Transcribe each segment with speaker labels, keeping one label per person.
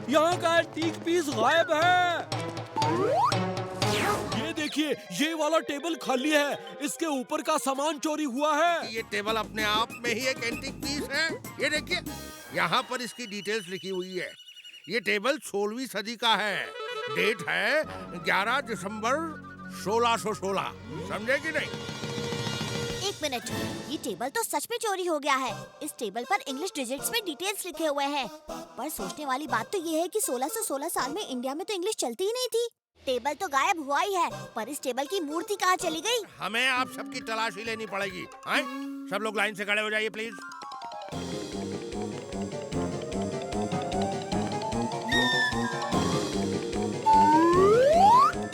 Speaker 1: यहाँ का antique piece गायब है। ये देखिए, ये वाला टेबल खाली है, इसके ऊपर का सामान चोरी हुआ है।
Speaker 2: ये टेबल अपने आप में ही एक एंटीक पीस है। ये देखिए, यहाँ पर इसकी डिटेल्स लिखी हुई है। ये टेबल 16वीं सदी का है। डेट है 11 दिसंबर 1616। समझे कि नहीं?
Speaker 3: एक मिनट, ये टेबल तो सच में चोरी हो गया है। इस टेबल पर इंग्लिश डिजिट्स में डिटेल्स लिखे हुए हैं। पर सोचने वाली बात तो ये है कि 1616 साल में इंडिया में तो इंग्लिश चलती ही नहीं थी। टेबल तो गायब हुआ ही है, पर इस टेबल की मूर्ति कहाँ चली गई?
Speaker 2: हमें आप सबकी तलाशी लेनी पड़ेगी। आए? सब लोग लाइन से खड़े हो जाइए प्लीज।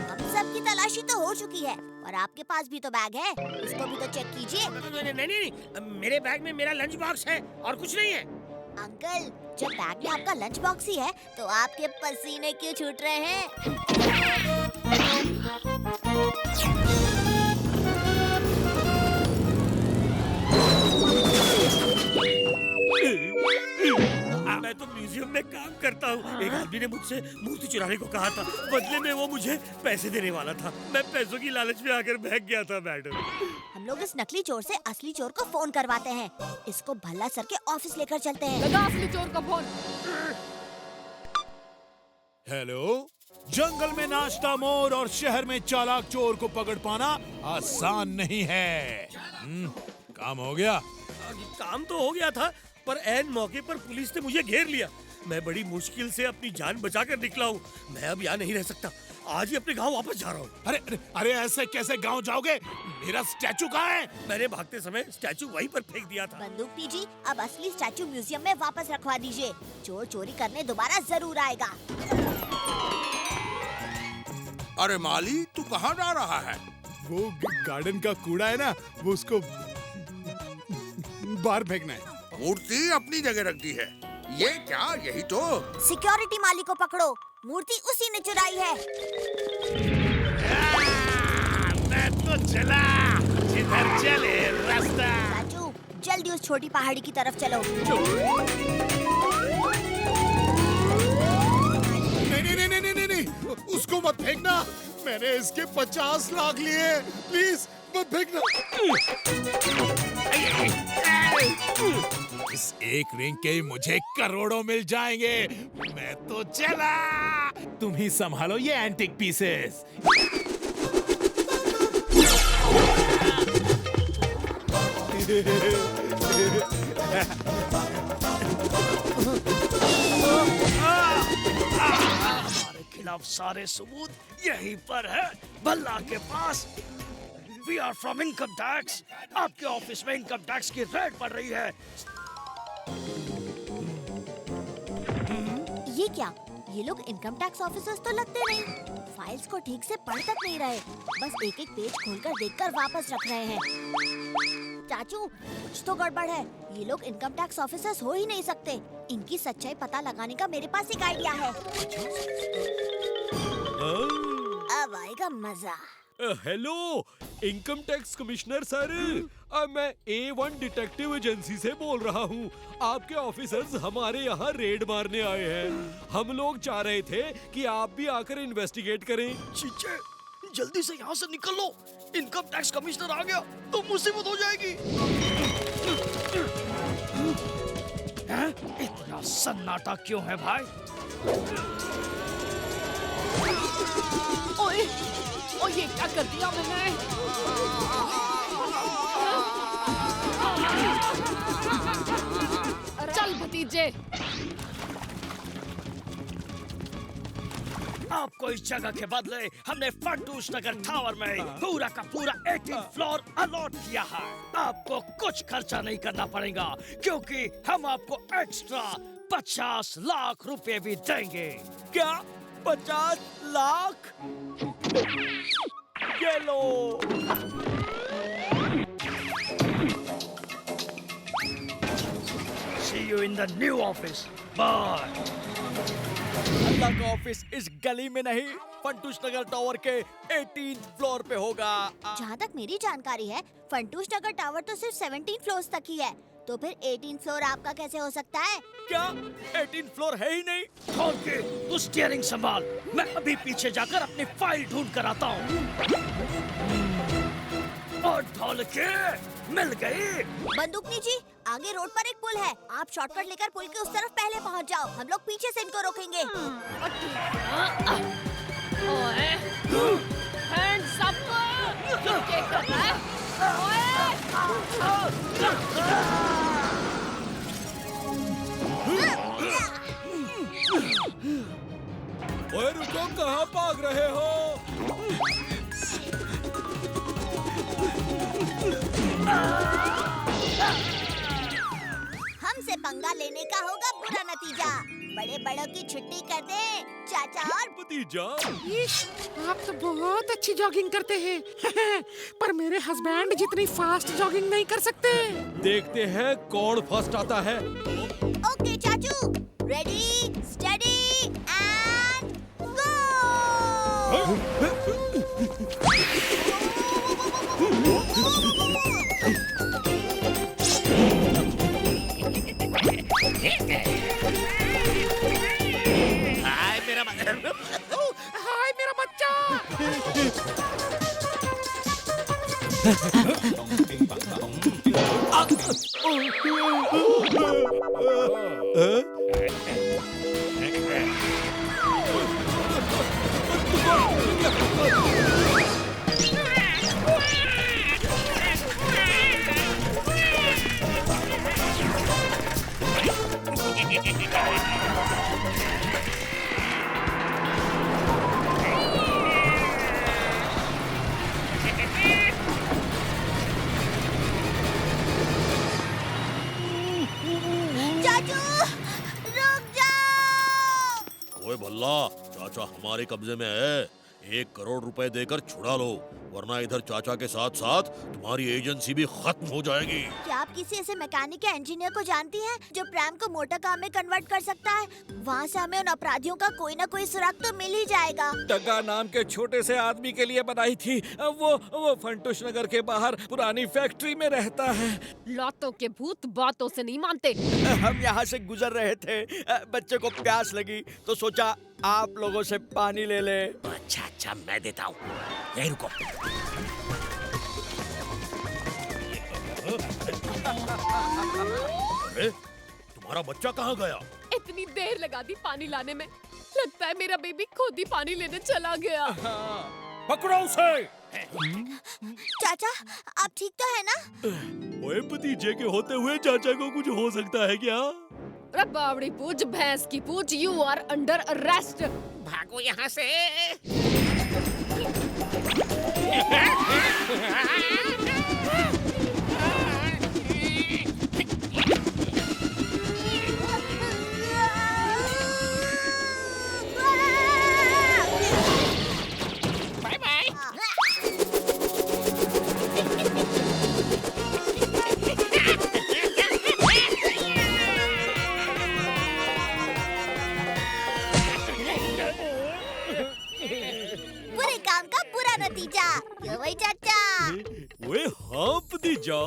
Speaker 3: हम सबकी तलाशी तो हो चुकी है, और आपके पास भी तो बैग है, इसको भी तो चेक कीजिए।
Speaker 4: नहीं, मेरे बैग में मेरा लंच बॉक्स है और कुछ नहीं है।
Speaker 3: अंकल, जब बैग में आपका लंच बॉक्स ही है, तो आपके पसीने क्यों छूट रहे हैं?
Speaker 4: मैं तो म्यूजियम में काम करता हूँ। एक आदमी ने मुझसे मूर्ति चुराने को कहा था, बदले में वो मुझे पैसे देने वाला था। मैं पैसों की लालच में आकर भाग गया था मैडम।
Speaker 3: हम लोग इस नकली चोर से असली चोर को फोन करवाते हैं। इसको भल्ला सर के ऑफिस लेकर चलते हैं।
Speaker 5: लगा असली चोर का फोन।
Speaker 6: हेलो, जंगल में नाचता मोर और शहर में चालाक चोर को पकड़ पाना आसान नहीं है। काम हो गया?
Speaker 4: काम तो हो गया था, पर ऐन मौके पर पुलिस ने मुझे घेर लिया। मैं बड़ी मुश्किल से अपनी जान बचाकर निकला हूँ। मैं अब यहाँ नहीं रह सकता। आज ही अपने गांव वापस जा रहा हूँ।
Speaker 6: अरे अरे अरे, ऐसे कैसे गांव जाओगे? मेरा स्टैचू कहाँ है?
Speaker 4: मैंने भागते समय स्टैचू वहीं पर फेंक दिया था।
Speaker 3: बंदूक दीजिए, अब असली स्टैचू म्यूजियम में वापस रखवा दीजिए। चोर चोरी करने दोबारा जरूर आएगा।
Speaker 2: अरे माली, तू कहाँ जा रहा है?
Speaker 6: वो गार्डन का कूड़ा है ना, वो उसको बाहर फेंकना है।
Speaker 2: मूर्ति अपनी जगह रख दी है। ये क्या? यही तो।
Speaker 3: सिक्योरिटी माली को पकड़ो, मूर्ति उसी ने चुराई है।
Speaker 4: मैं तो चला, जिधर चले रास्ता।
Speaker 3: राजू, जल्दी उस छोटी पहाड़ी की तरफ चलो।
Speaker 6: नहीं, उसको मत फेंकना। मैंने इसके 50 लाख लिए, प्लीज मत फेंकना। इस एक रिंग के मुझे करोड़ों मिल जाएंगे। मैं तो चला। तुम ही संभालो ये एंटीक पीसेस।
Speaker 4: हमारे खिलाफ सारे सबूत यहीं पर है, भल्ला के पास। We are from income tax. आपके ऑफिस में इनकम टैक्स की रेड पड़ रही है।
Speaker 3: ये क्या? ये लोग इनकम टैक्स ऑफिसर्स तो लगते नहीं। फाइल्स को ठीक से पढ़ तक नहीं रहे, बस एक एक पेज खोलकर देखकर वापस रख रहे हैं। चाचू, कुछ तो गड़बड़ है। ये लोग इनकम टैक्स ऑफिसर्स हो ही नहीं सकते। इनकी सच्चाई पता लगाने का मेरे पास एक आइडिया है। अब आएगा मजा।
Speaker 1: Hello, income tax commissioner sir, मैं A1 डिटेक्टिव एजेंसी से बोल रहा हूँ। आपके ऑफिसर्स हमारे यहाँ रेड मारने आए हैं। हम लोग चाह रहे थे कि आप भी आकर इन्वेस्टिगेट करें।
Speaker 4: चीचे, जल्दी से यहाँ से निकल लो। इनकम टैक्स कमिश्नर आ गया तो मुसीबत हो जाएगी। इतना सन्नाटा क्यों है भाई?
Speaker 5: ओए, ओ ये क्या कर दिया मैंने? चल भतीजे।
Speaker 4: आपको इस जगह के बदले हमने फर्टूस नगर टावर में पूरा का पूरा 18 फ्लोर अलॉट किया है। आपको कुछ खर्चा नहीं करना पड़ेगा, क्योंकि हम आपको एक्स्ट्रा 50 लाख रुपए भी देंगे।
Speaker 1: क्या 50 लाख? ये लो।
Speaker 4: See you in the new office. Bye.
Speaker 1: अल्लाह का ऑफिस इस गली में नहीं,
Speaker 4: फंटूश नगर टावर के 18 फ्लोर पे होगा।
Speaker 3: जहाँ तक मेरी जानकारी है फंटूश नगर टावर तो सिर्फ 17 फ्लोर्स तक ही है, तो फिर 18 फ्लोर आपका कैसे हो सकता है?
Speaker 4: क्या 18 फ्लोर है ही नहीं? खोल के तू स्टीयरिंग संभाल, मैं अभी पीछे जाकर अपनी फाइल ढूंढ कर आता हूँ। और ढोल के मिल गई।
Speaker 3: बंदूकनी जी, आगे रोड पर एक पुल है, आप शॉर्टकट लेकर पुल के उस तरफ पहले पहुंच जाओ, हम लोग पीछे से इनको रोकेंगे।
Speaker 5: ओए, हैंड्स अप! क्या कर रहा है?
Speaker 1: ओए रुको, कहाँ भाग रहे हो?
Speaker 3: हमसे पंगा लेने का होगा बुरा नतीजा। बड़े बड़ों की छुट्टी कर दे चाचा और
Speaker 1: भतीजा,
Speaker 7: आप तो बहुत अच्छी जॉगिंग करते हैं पर मेरे हस्बैंड जितनी फास्ट जॉगिंग नहीं कर सकते।
Speaker 1: देखते हैं कौन फर्स्ट आता है।
Speaker 3: ओके चाचू, रेडी स्टडी एंड गो।
Speaker 7: हाय मेरा बच्चा।
Speaker 3: चाचू रुक जाओ।
Speaker 8: ओए भल्ला, चाचा हमारे कब्जे में है। 1 करोड़ रुपए देकर छुड़ा लो, वरना इधर चाचा के साथ साथ तुम्हारी एजेंसी भी खत्म हो जाएगी।
Speaker 3: क्या आप किसी ऐसे मैकेनिक या इंजीनियर को जानती हैं जो प्रैम को मोटर कार में कन्वर्ट कर सकता है? वहाँ से हमें उन अपराधियों का कोई ना कोई सुराग तो मिल ही जाएगा।
Speaker 4: टग्गा नाम के छोटे से आदमी के लिए बनाई थी। वो फंटूश नगर के बाहर पुरानी फैक्ट्री में रहता है।
Speaker 5: लौटों के भूत बातों से नहीं मानते।
Speaker 4: हम यहाँ से गुजर रहे थे, बच्चे को प्यास लगी तो सोचा आप लोगों से पानी ले ले।
Speaker 8: अच्छा मैं देता हूँ, यहीं रुको। अरे तुम्हारा बच्चा कहाँ गया?
Speaker 5: इतनी देर लगा दी पानी लाने में, लगता है मेरा बेबी खुद ही पानी लेने चला गया।
Speaker 4: पकड़ो उसे।
Speaker 3: चाचा आप ठीक तो है ना?
Speaker 1: ओए भतीजे के होते हुए चाचा को कुछ हो सकता है क्या?
Speaker 5: अरे बावड़ी पूछ, भैंस की पूछ, यू आर अंडर अरेस्ट।
Speaker 7: भागो यहाँ से। Bye bye.
Speaker 3: बुरे काम का बुरा नतीजा, क्यों भाई चाचा?
Speaker 1: ओए हाँ भतीजा।